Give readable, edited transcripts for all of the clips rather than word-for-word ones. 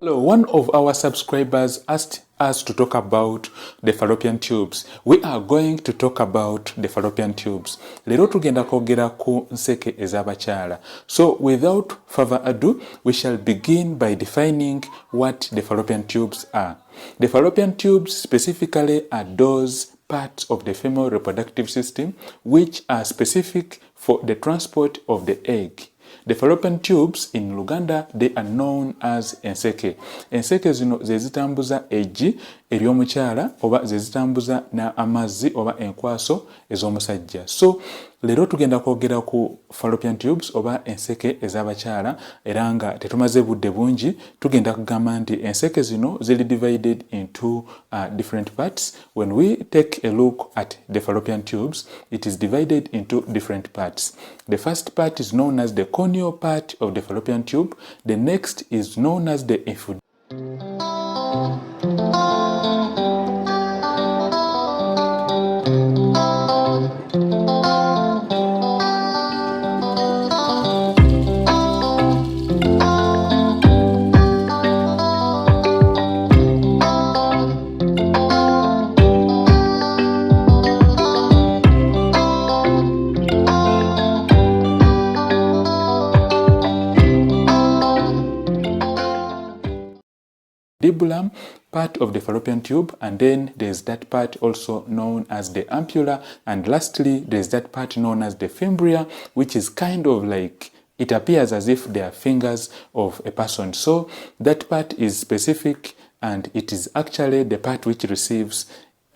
Hello, one of our subscribers asked us to talk about the fallopian tubes. We are going to talk about the fallopian tubes. Lero tugenda kwogera ku nseke ez'abakyala. So without further ado, we shall begin by defining what the fallopian tubes are. The fallopian tubes specifically are those parts of the female reproductive system which are specific for the transport of the egg. The fallopian tubes in Luganda, they are known as enseke. Enseke zino ze zitambuza eggi ery'omukyala oba ze zitambuza na amazzi oba enkwaso ez'omusajja. So lero tugenda kwogera ku fallopian tubes oba enseke ez'abakyala era nga tetumaze budde bungi tugenda kugamba nti enseke zino ziri divided into different parts. When we take a look at the fallopian tubes, it is divided into different parts. The first part is known as the corneal part of the fallopian tube. The next is known as the infundibulum. Part of the fallopian tube, and then there's that part also known as the ampulla, and lastly there's that part known as the fimbria, which is kind of like, it appears as if they are fingers of a person. So that part is specific and it is actually the part which receives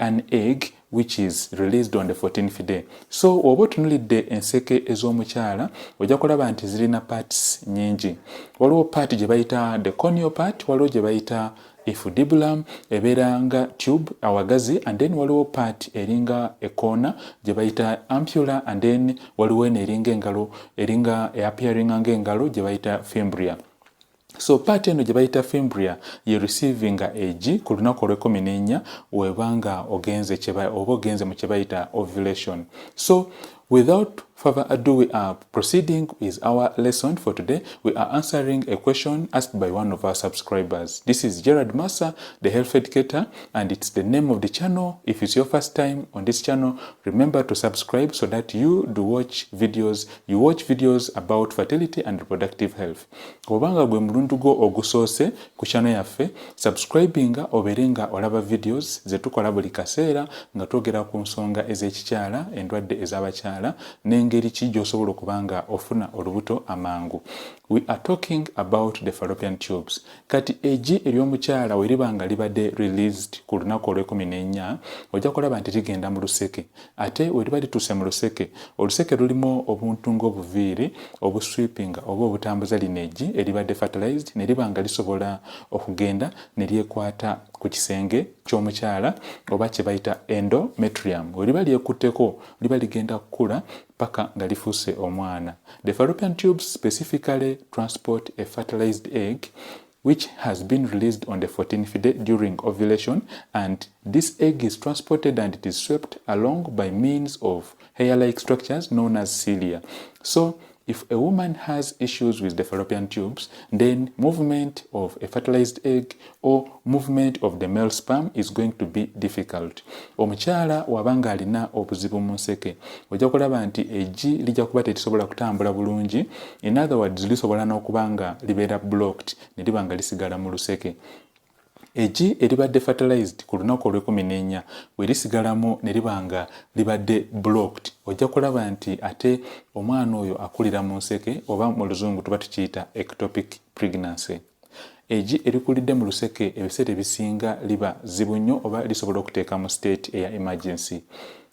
an egg which is released on the 14th day. So oba otunulidde enseke ez'omukyala ojja kulaba nti zirina parts nyingi. Waliwo part gye bayita the corneal part, waliwo gye bayita infundibulum ebeera nga tube awagazi, and then waliwo part eringa ekoona gye bayita ampulla, and then waliwo eno eringa engalo eringa appearinga ng'engalo gye bayita fimbria. So part eno gye bayita fimbria ye receivinga eggi ku lunaku olw'14 webanga ogenze mu kye bayita ovulation. So without further ado, we are proceeding with our lesson for today. We are answering a question asked by one of our subscribers. This is Gerard Massa, the health educator, and it's the name of the channel. If it's your first time on this channel, remember to subscribe so that you watch videos about fertility and reproductive health. Obanga gwe mulundu gwo ogusoose ku channel yaffe, subscribinga oberenga olaba videos ze tukola buli kaseera nga twogera ku nsonga ez'ekikyala, endwadde ez'abakyala, n'engeri ki gy'osobola okubanga ofuna olubuto amangu. We are talking about the fallopian tubes. Kati eggi ery'omukyala we libanga libadde released ku lunaku olw'14 ojja kulaba nti ligenda mu luseke. Ate we liba lituuse mu luseke, oluseke lulimu obuntu ng'obuviiri obusweepinga oba obutambuza lino eggi eribadde fertilized ne libanga lisobola okugenda ne lyekwata ku kisenge ky'omukyala oba kye bayita endometrium. We liba lyekutteko liba ligenda kukula paka nga lifuuse omwana. The fallopian tubes specifically transport a fertilized egg which has been released on the 14th day during ovulation, and this egg is transported and it is swept along by means of hair-like structures known as cilia. So if a woman has issues with the fallopian tubes, then movement of a fertilized egg or movement of the male sperm is going to be difficult. Omukyala wabanga alina obuzibu mu nseke, ojja kulaba nti eggi lijja kuba terisobola kutambula bulungi. In other words, lisobola n'okubanga libeera blocked ne libanga lisigala mu luseke. Eggi eribadde fertilized ku lunaku olw'14 we lisigalamu ne libanga libadde blocked, ojja kulaba nti ate omwana oyo akulira mu nseke oba mu luzungu tuba tukiyita ectopic pregnancy. Eggi erikulidde mu luseke ebiseera ebisinga liba zibu nnyo oba lisobola okuteeka mu state eya emergency.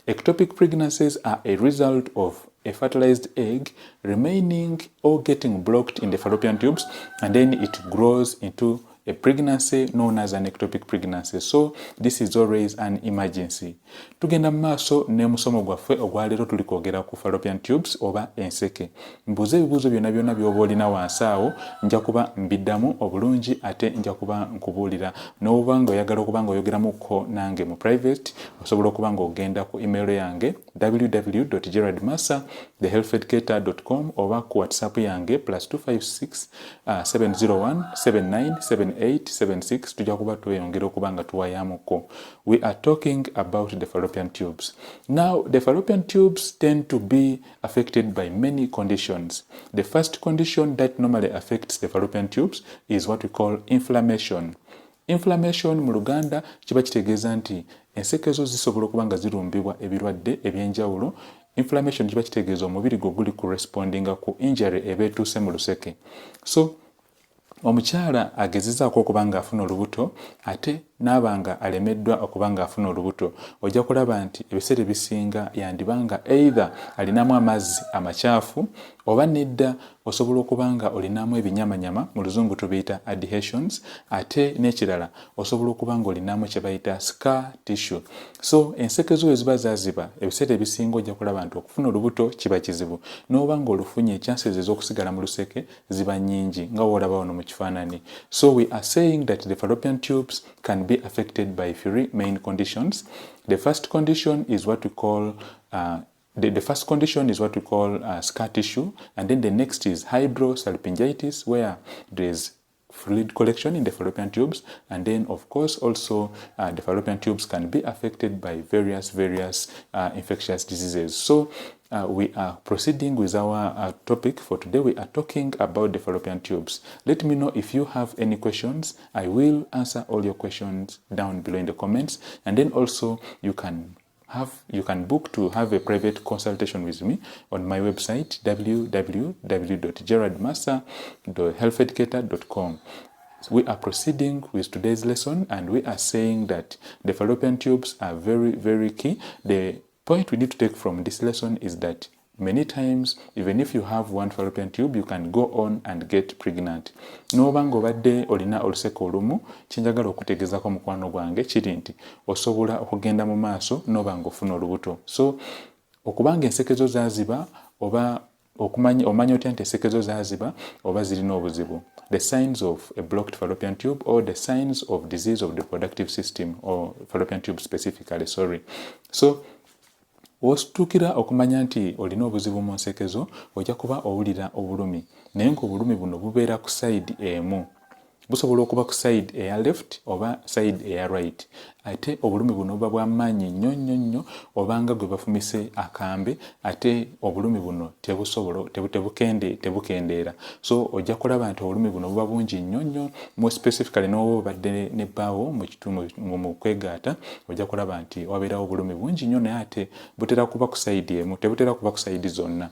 Ectopic pregnancies are a result of a fertilized egg remaining or getting blocked in the fallopian tubes, and then it grows into a pregnancy known as an ectopic pregnancy. So this is always an emergency. Tugenda maaso ne musomo gwaffe ogwaleero tuli kwogera ku fallopian tubes oba enseke. Mbuuza ebibuuzo byonna byonna by'oba olina wansi awo, nja kuba mbiddamu obulungi ate nja kuba nkubuulira. N'oba nga oyagala okuba nga oyogeramuko nange mu private, osobola okuba nga ogenda ku email yange www.gerardmassa@thehealtheducator.com oba ku WhatsApp yange +256 701 79 78 1876 tujja kuba tweyongera okuba nga tuwayamuko. We are talking about the fallopian tubes. Now, the fallopian tubes tend to be affected by many conditions. The first condition that normally affects the fallopian tubes is what we call inflammation. Inflammation mu Luganda kiba kitegeeza nti ensekezo zisobola okuba nga zirumbibwa ebirwadde ebyenjawulo. Inflammation kiba kitegeeza omubiri gwo guli correspondinga ku injury eba etuuse mu luseke. So omukyala agezezaako okuba nga afuna olubuto ate n'abanga alemeddwa okuba nga afuna olubuto, ojja kulaba nti ebiseera ebisinga yandibanga either alinamu amazzi amakyafu oba nedda osobola okuba nga olinamu ebinyamanyama, mu luzungu tubiyita adhesions, ate n'ekirala osobola okuba nga olinamu kye bayita scar tissue. So ensekezo eziba zaziba ebiseera ebisinga ojja kulaba nti okufuna olubuto kiba kizibu, n'oba nga olufunye chances ez'okusigala mu luseke ziba nnyingi nga woolaba wano mu kifaananyi. So we are saying that the fallopian tubes can be affected by three main conditions. The first condition is what we call the first condition is what we call scar tissue, and then the next is hydrosalpingitis, where there is fluid collection in the fallopian tubes, and then of course also the fallopian tubes can be affected by various infectious diseases. So we are proceeding with our topic for today. We are talking about the fallopian tubes. Let me know if you have any questions. I will answer all your questions down below in the comments, and then also you can book to have a private consultation with me on my website www.gerardmassa.healtheducator.com. We are proceeding with today's lesson, and we are saying that the fallopian tubes are very key. The point we need to take from this lesson is that many times, even if you have one fallopian tube, you can go on and get pregnant. N'oba ng'obadde olina oluseke olumu, kyenjagala okutegeezako mukwano gwange kiri nti osobola okugenda mu maaso n'oba ng'ofuna olubuto. So okubanga ensekezo zaaziba oba omanya otya nti ensekezo zaaziba oba zirina obuzibu. The signs of a blocked fallopian tube, or the signs of disease of the reproductive system, or fallopian tube specifically, So wosituukira okumanya nti olina obuzibu mu nsekezo, ojja kuba owulira obulumi, naye ng'obulumi buno bubeera ku side emu. Busobola okuba ku side eya left oba side eya right. Ate obulumi buno buba bwa maanyi nnyo obanga gwe bafumise akambe, ate obulumi buno tebukendeera. So ojja kulaba nti obulumi buno buba bungi nnyo, more specifically n'oba obadde n'ebbaawo mu kwegaata, ojja kulaba nti wabeerawo obulumi bungi nnyo, naye ate butera kuba ku side emu, tebutera kuba ku side zonna.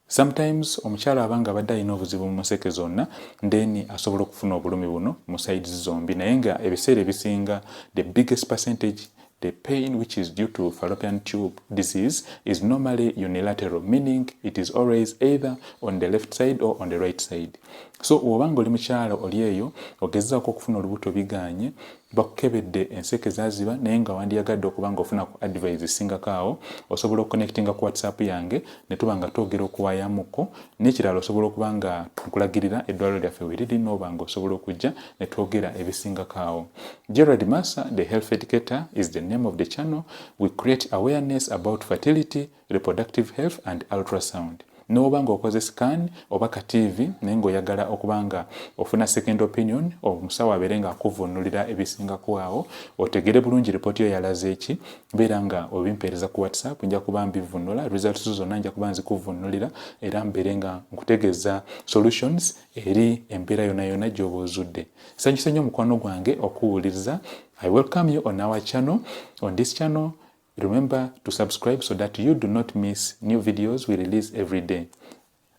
Sometimes omukyala abanga abadde alina obuzibu mu nseke zonna, then asobola okufuna obulumi buno mu sides zombi, naye nga ebiseera ebisinga the biggest percentage, the pain which is due to fallopian tube disease is normally unilateral, meaning it is always either on the left side or on the right side. So obanga oli mukyala oli eyo ogezaako okufuna olubuto biganye, bakukebedde enseke zaaziba naye nga wandiyagadde okuba nga ofuna ku advice singako awo, osobola okuconnectinga ku WhatsApp yange ne tuba nga twogera okuwaayamuko, n'ekirala osobola okuba nga nkulagirira eddwaliro lyaffe we riri, n'oba nga osobola okujja ne twogera ebisingako awo. Gerard Massa, the health educator, is the name of the channel. We create awareness about fertility, reproductive health and ultrasound. N'oba ng'okoze scan oba ka TV naye ng'oyagala okuba nga ofuna second opinion, omusawo abeere nga akuvvuunulira ebisingako awo, otegere bulungi ripooti yo yalaze eki, beera nga obimpeereza ku WhatsApp, nja kuba mbivvuunula, results zonna nja kuba nzikuvvuunulira, era mbeere nga nkutegeeza solutions eri embeera yonna gy'oba ozudde. Sanyusa nnyo mukwano gwange okuwuliriza. I welcome you on our channel. On this channel, remember to subscribe so that you do not miss new videos we release every day.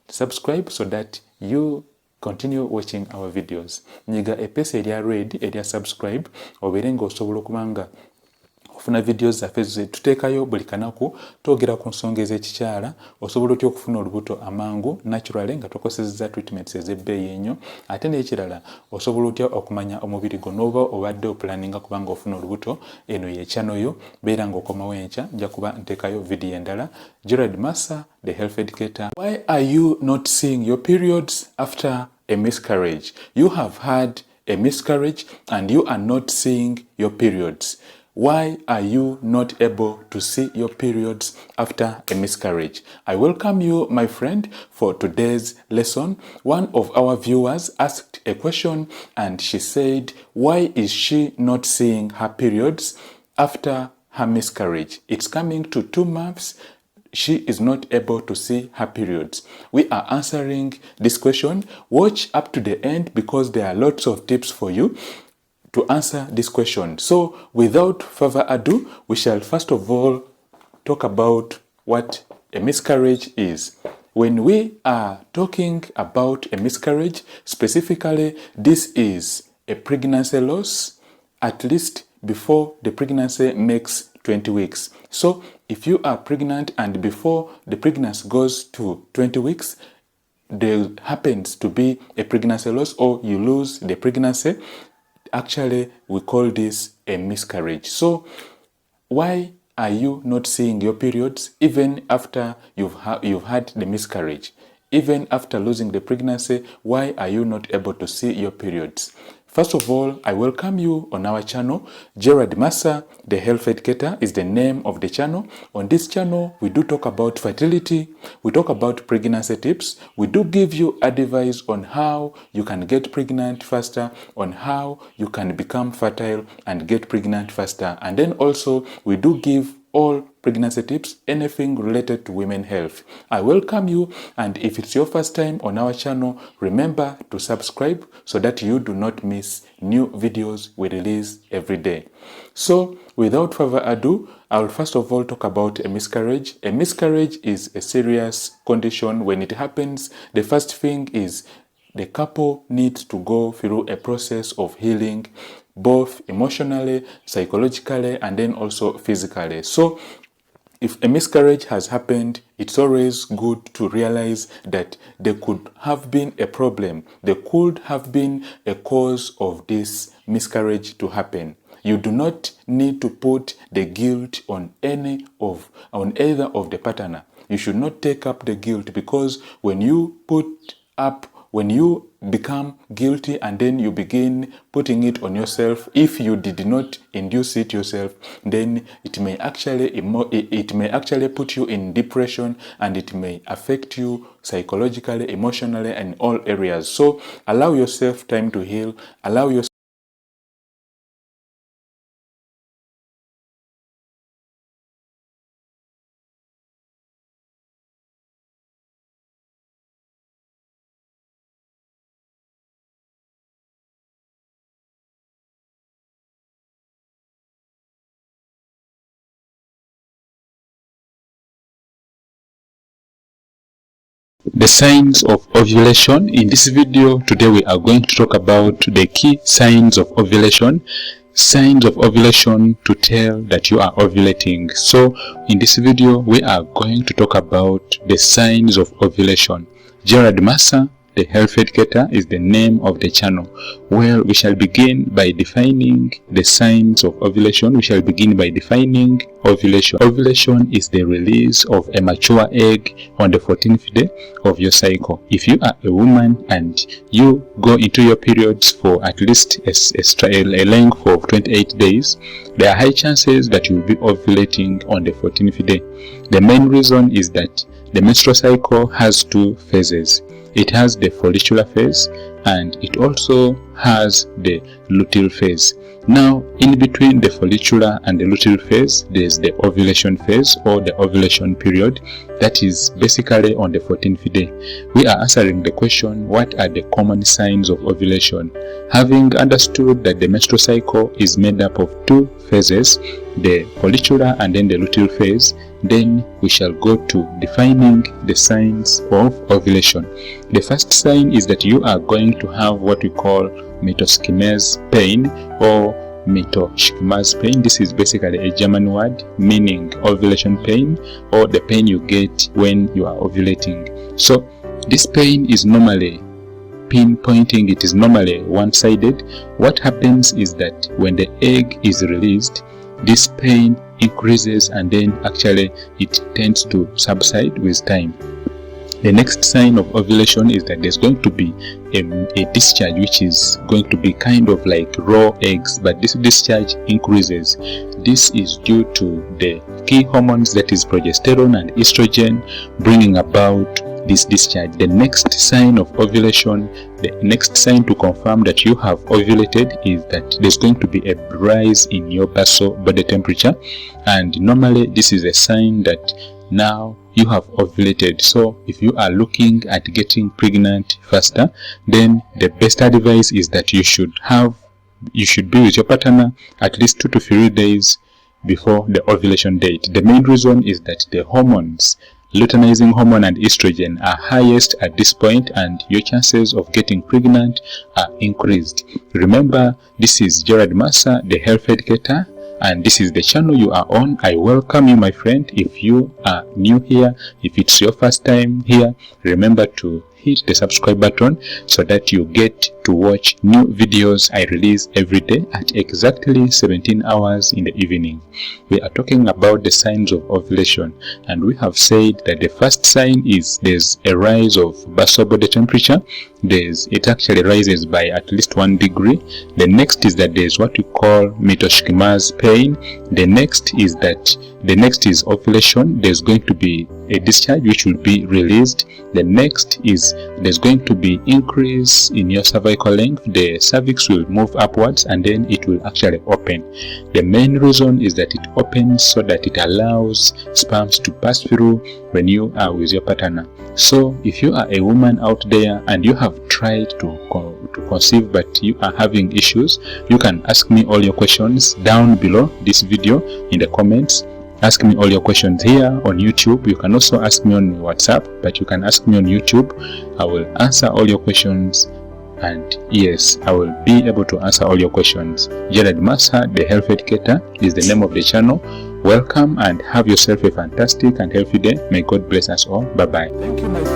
Subscribe so that you continue watching our videos. Nyiga epesa erya red erya subscribe obeere ng'osobola okuba nga ofuna videos zaffe ze tuteekayo buli kanaku, twogera ku nsonga ez'ekikyala, osobola otya okufuna olubuto amangu naturally nga tokozesezza treatments ez'ebbeeyi ennyo, ate n'ekirala osobola otya okumanya omubiri gwo n'oba obadde opulaninga kubanga ofuna olubuto. Eno ye channel yo, beera ng'okomawo enkya nja kuba nteekayo video endala. Gerard Massa, the health educator. Why are you not seeing your periods after a miscarriage? You have had a miscarriage and you are not seeing your periods. Why are you not able to see your periods after a miscarriage? I welcome you, my friend, for today's lesson. One of our viewers asked a question and she said, why is she not seeing her periods after her miscarriage? It's coming to 2 months. She is not able to see her periods. We are answering this question. Watch up to the end because there are lots of tips for you to answer this question. So without further ado, we shall first of all talk about what a miscarriage is. When we are talking about a miscarriage, specifically, this is a pregnancy loss, at least before the pregnancy makes 20 weeks. So if you are pregnant and before the pregnancy goes to 20 weeks, there happens to be a pregnancy loss or you lose the pregnancy, actually we call this a miscarriage. So why are you not seeing your periods even after you've had the miscarriage? Even after losing the pregnancy, why are you not able to see your periods? First of all, I welcome you on our channel. Gerard Massa, the Health Educator, is the name of the channel. On this channel, we do talk about fertility, we talk about pregnancy tips, we do give you advice on how you can get pregnant faster, on how you can become fertile and get pregnant faster. And then also, we do give all pregnancy tips, anything related to women's health. I welcome you, and if it's your first time on our channel, remember to subscribe so that you do not miss new videos we release every day. So without further ado, I'll first of all talk about a miscarriage. A miscarriage is a serious condition. When it happens, the first thing is the couple needs to go through a process of healing, both emotionally, psychologically, and then also physically. So if a miscarriage has happened, it's always good to realize that there could have been a problem. There could have been a cause of this miscarriage to happen. You do not need to put the guilt on either of the partner. You should not take up the guilt, because when you become guilty and then you begin putting it on yourself, if you did not induce it yourself, then it may actually put you in depression, and it may affect you psychologically, emotionally, and in all areas. So allow yourself time to heal. Allow yourself the signs of ovulation. In this video today, we are going to talk about the key signs of ovulation. Signs of ovulation to tell that you are ovulating. So in this video, we are going to talk about the signs of ovulation. Gerard Massa, the Health Educator, is the name of the channel. Well, we shall begin by defining the signs of ovulation. We shall begin by defining ovulation. Ovulation is the release of a mature egg on the 14th day of your cycle. If you are a woman and you go into your periods for at least a length of 28 days, there are high chances that you will be ovulating on the 14th day. The main reason is that the menstrual cycle has 2 phases. It has the follicular phase and it also has the luteal phase. Now, in between the follicular and the luteal phase, there's the ovulation phase or the ovulation period. That is basically on the 14th day. We are answering the question, what are the common signs of ovulation? Having understood that the menstrual cycle is made up of 2 phases, the follicular and then the luteal phase, then we shall go to defining the signs of ovulation. The first sign is that you are going to have what we call mitoschemase pain or mitoschemase pain. This is basically a German word meaning ovulation pain, or the pain you get when you are ovulating. So this pain is normally pinpointing, it is normally one-sided. What happens is that when the egg is released, this pain increases and then actually it tends to subside with time. The next sign of ovulation is that there's going to be a discharge, which is going to be kind of like raw eggs, but this discharge increases. This is due to the key hormones, that is progesterone and estrogen, bringing about this discharge. The next sign of ovulation, the next sign to confirm that you have ovulated, is that there's going to be a rise in your basal body temperature, and normally this is a sign that now you have ovulated. So if you are looking at getting pregnant faster, then the best advice is that you should be with your partner at least 2 to 3 days before the ovulation date. The main reason is that the hormones, luteinizing hormone and estrogen, are highest at this point, and your chances of getting pregnant are increased. Remember, this is Gerard Massa, the health educator, and this is the channel you are on. I welcome you, my friend. If you are new here, if it's your first time here, remember to hit the subscribe button so that you get to watch new videos I release every day at exactly 17 hours in the evening. We are talking about the signs of ovulation, and we have said that the first sign is there's a rise of basal body temperature. It actually rises by at least 1 degree. The next is that there's what we call mitochondrial pain. The next is ovulation. There's going to be a discharge which will be released. The next is there's going to be increase in your cervical length. The cervix will move upwards and then it will actually open. The main reason is that it opens so that it allows sperms to pass through when you are with your partner. So if you are a woman out there and you have tried to conceive but you are having issues, you can ask me all your questions down below this video in the comments. Ask me all your questions here on YouTube. You can also ask me on WhatsApp, but you can ask me on YouTube. I will answer all your questions, and yes, I will be able to answer all your questions. Gerard Massa, the health educator, is the name of the channel. Welcome and have yourself a fantastic and healthy day. May God bless us all. Bye bye. Thank you, my friend.